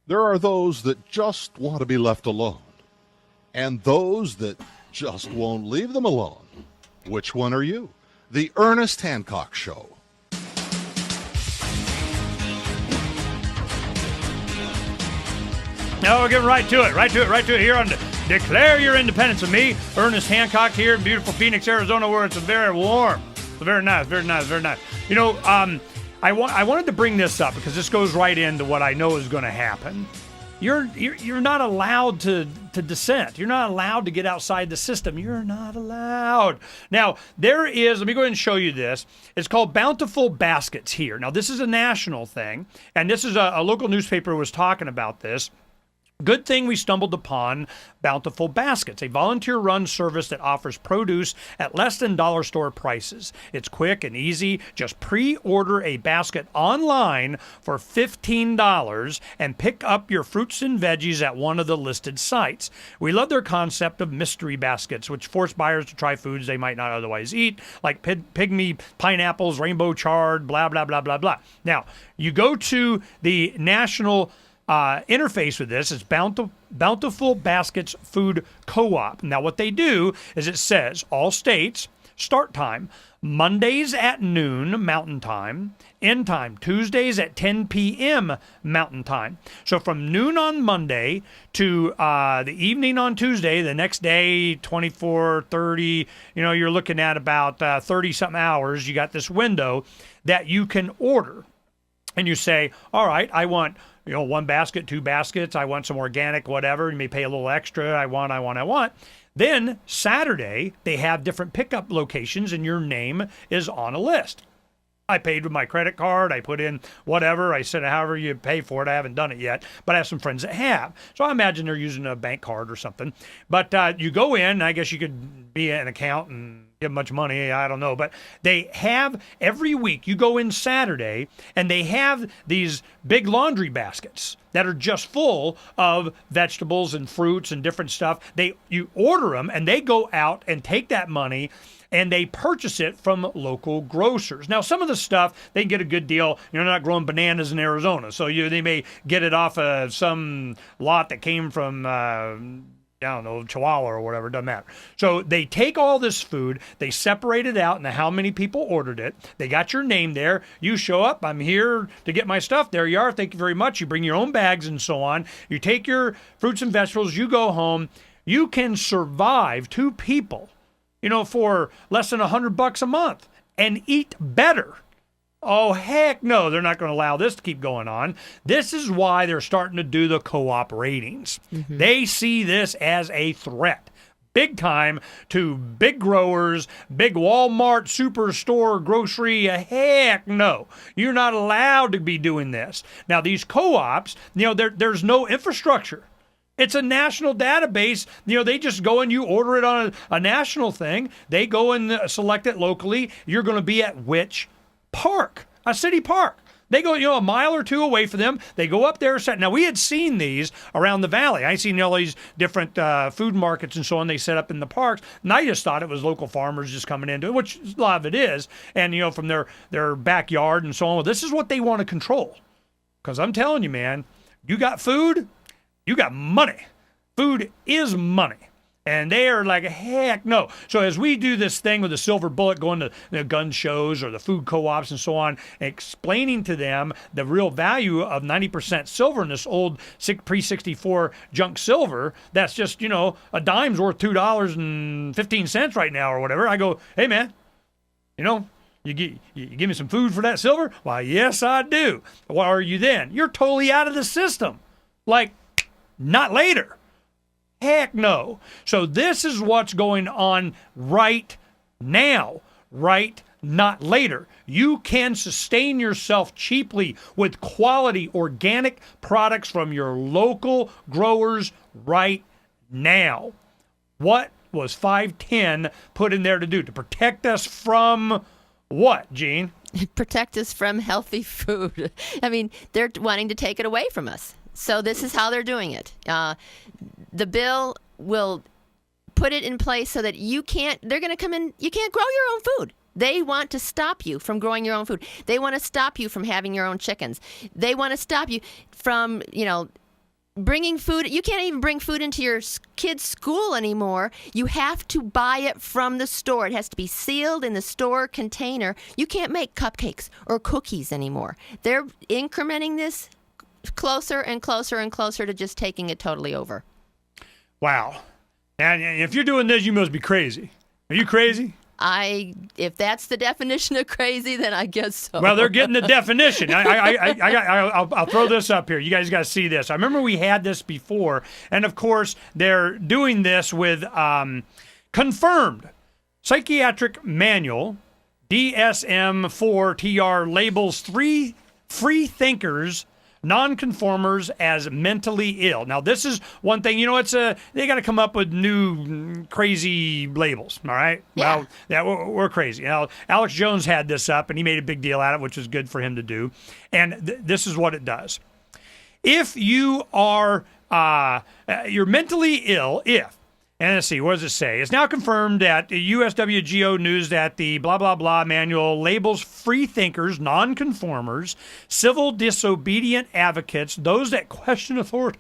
There are those that just want to be left alone, and those that just won't leave them alone. Which one are you? The Ernest Hancock Show. Now we're getting right to it here on Declare Your Independence with me, Ernest Hancock, here in beautiful Phoenix, Arizona, where it's very warm. It's very nice. You know, I wanted to bring this up because this goes right into what I know is going to happen. You're not allowed to dissent. You're not allowed to get outside the system. You're not allowed. Now, there is, let me go ahead and show you this. It's called Bountiful Baskets here. Now, this is a national thing, and this is a local newspaper was talking about this. Good thing we stumbled upon Bountiful Baskets, a volunteer-run service that offers produce at less than dollar store prices. It's quick and easy. Just pre-order a basket online for $15 and pick up your fruits and veggies at one of the listed sites. We love their concept of mystery baskets, which force buyers to try foods they might not otherwise eat, like pygmy pineapples, rainbow chard, blah, blah, blah, blah, blah. Now, you go to the national interface with this is Bountiful Baskets Food Co-op. Now, what they do is it says all states, start time, Mondays at noon Mountain Time, end time, Tuesdays at 10 p.m. Mountain Time. So from noon on Monday to the evening on Tuesday, the next day, 24, 30, you're looking at about 30-something hours. You got this window that you can order. And you say, all right, I want one basket, two baskets. I want some organic, whatever. You may pay a little extra. I want. Then Saturday, they have different pickup locations, and your name is on a list. I paid with my credit card. I put in whatever. I said, however you pay for it. I haven't done it yet, but I have some friends that have. So I imagine they're using a bank card or something. But you go in, I guess you could be an account and give much money. I don't know. But they have every week, you go in Saturday, and they have these big laundry baskets that are just full of vegetables and fruits and different stuff. You order them, and they go out and take that money and they purchase it from local grocers. Now, some of the stuff, they can get a good deal. You're not growing bananas in Arizona, so they may get it off of some lot that came from, Chihuahua or whatever, doesn't matter. So they take all this food, they separate it out into how many people ordered it. They got your name there. You show up, I'm here to get my stuff. There you are, thank you very much. You bring your own bags and so on. You take your fruits and vegetables, you go home. You can survive two people for less than $100 a month and eat better. Oh, heck no, they're not going to allow this to keep going on. This is why they're starting to do the co-op ratings. Mm-hmm. They see this as a threat, big time, to big growers, big Walmart, superstore, grocery. Heck no, you're not allowed to be doing this. Now, these co-ops, there's no infrastructure. It's a national database. They just go and you order it on a national thing. They go and select it locally. You're going to be at which park? A city park. They go, a mile or two away from them. They go up there. Now, we had seen these around the valley. I seen all these different food markets and so on they set up in the parks. And I just thought it was local farmers just coming into it, which a lot of it is. And, from their backyard and so on. Well, this is what they want to control. Because I'm telling you, man, you got food, you got money. Food is money. And they are like, heck no. So as we do this thing with the silver bullet, going to the gun shows or the food co-ops and so on, explaining to them the real value of 90% silver in this old pre-64 junk silver, that's just, a dime's worth $2.15 right now or whatever. I go, hey, man, you give me some food for that silver? Why, yes, I do. What are you then? You're totally out of the system. Like, not later. Heck no. So this is what's going on right now. Right, not later. You can sustain yourself cheaply with quality organic products from your local growers right now. What was 510 put in there to do? To protect us from what, Gene? Protect us from healthy food. I mean, they're wanting to take it away from us. So this is how they're doing it. The bill will put it in place so that they're going to come in, you can't grow your own food. They want to stop you from growing your own food. They want to stop you from having your own chickens. They want to stop you from, bringing food, you can't even bring food into your kids' school anymore. You have to buy it from the store. It has to be sealed in the store container. You can't make cupcakes or cookies anymore. They're incrementing this closer and closer and closer to just taking it totally over. Wow. And if you're doing this, you must be crazy. Are you crazy? If that's the definition of crazy, then I guess so. Well, they're getting the definition. I'll throw this up here. You guys got to see this. I remember we had this before, and of course, they're doing this with confirmed psychiatric manual, DSM-4-TR labels 3 free thinkers, nonconformers as mentally ill. Now, this is one thing, they got to come up with new crazy labels, all right? Yeah. Well, yeah, we're crazy. Now, Alex Jones had this up, and he made a big deal out of it, which was good for him to do. And this is what it does. If you are, you're mentally ill, and let's see, what does it say? It's now confirmed at USWGO News that the blah, blah, blah manual labels free thinkers, nonconformers, civil disobedient advocates, those that question authority,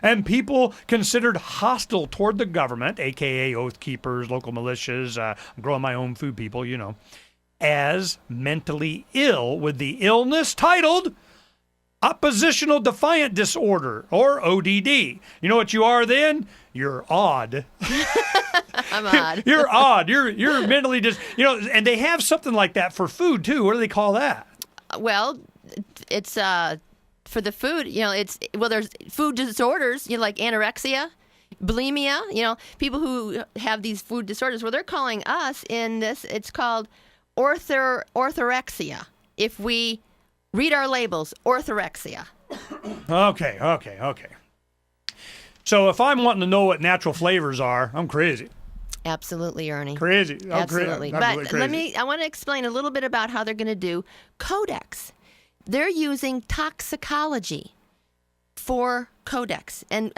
and people considered hostile toward the government, a.k.a. oath keepers, local militias, I'm growing my own food people, as mentally ill with the illness titled Oppositional Defiant Disorder, or ODD. You know what you are then? You're odd. I'm odd. You're odd. You're mentally and they have something like that for food too. What do they call that? Well, it's for the food, there's food disorders, like anorexia, bulimia, people who have these food disorders. Well, they're calling us in this, it's called orthorexia. If we read our labels, orthorexia. Okay. So if I'm wanting to know what natural flavors are, I'm crazy. Absolutely, Ernie. Crazy. Absolutely. But I want to explain a little bit about how they're going to do Codex. They're using toxicology for Codex. And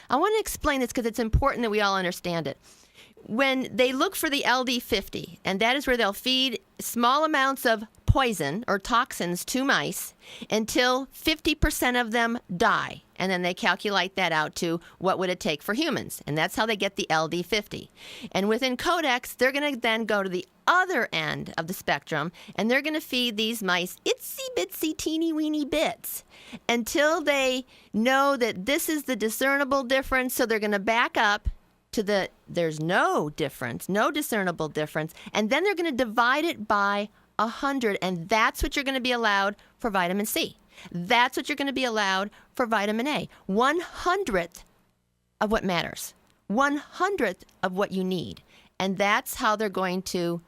I want to explain this because it's important that we all understand it. When they look for the LD50, and that is where they'll feed small amounts of poison or toxins to mice until 50% of them die. And then they calculate that out to what would it take for humans. And that's how they get the LD50. And within Codex, they're going to then go to the other end of the spectrum, and they're going to feed these mice itsy bitsy teeny weeny bits until they know that this is the discernible difference. So they're going to back up to there's no difference, no discernible difference. And then they're going to divide it by 100. And that's what you're going to be allowed for vitamin C. That's what you're going to be allowed for vitamin A. 1/100th of what matters. 1/100th of what you need. And that's how they're going to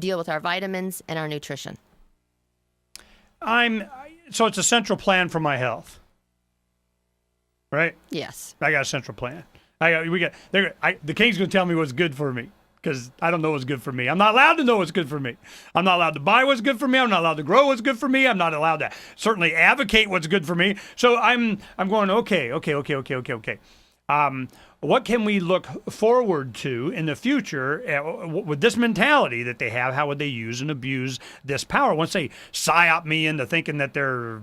deal with our vitamins and our nutrition. So it's a central plan for my health, right? Yes. I got a central plan. The king's going to tell me what's good for me because I don't know what's good for me. I'm not allowed to know what's good for me. I'm not allowed to buy what's good for me. I'm not allowed to grow what's good for me. I'm not allowed to certainly advocate what's good for me. So I'm going, okay. What can we look forward to in the future with this mentality that they have? How would they use and abuse this power? Once they psyop me into thinking that they're...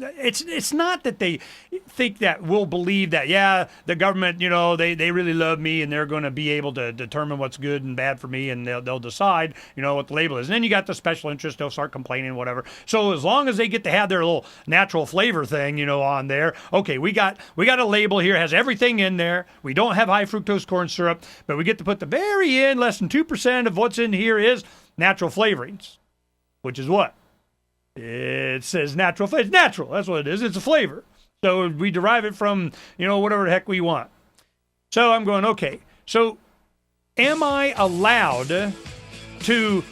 It's not that they think that we'll believe that, the government, they really love me and they're going to be able to determine what's good and bad for me and they'll decide, what the label is. And then you got the special interest, they'll start complaining, whatever. So as long as they get to have their little natural flavor thing, on there, okay, we got a label here, has everything in there. We don't have high fructose corn syrup, but we get to put the very end, less than 2% of what's in here is natural flavorings, which is what? It says natural flavor. It's natural. That's what it is. It's a flavor. So we derive it from, whatever the heck we want. So I'm going, okay. So am I allowed to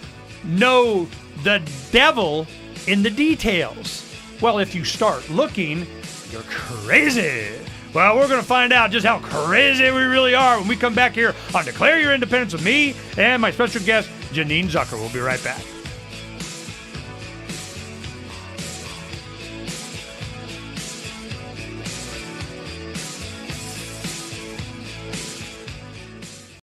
know the devil in the details? Well, if you start looking, you're crazy. Well, we're going to find out just how crazy we really are when we come back here on Declare Your Independence with me and my special guest, Janine Zucker. We'll be right back.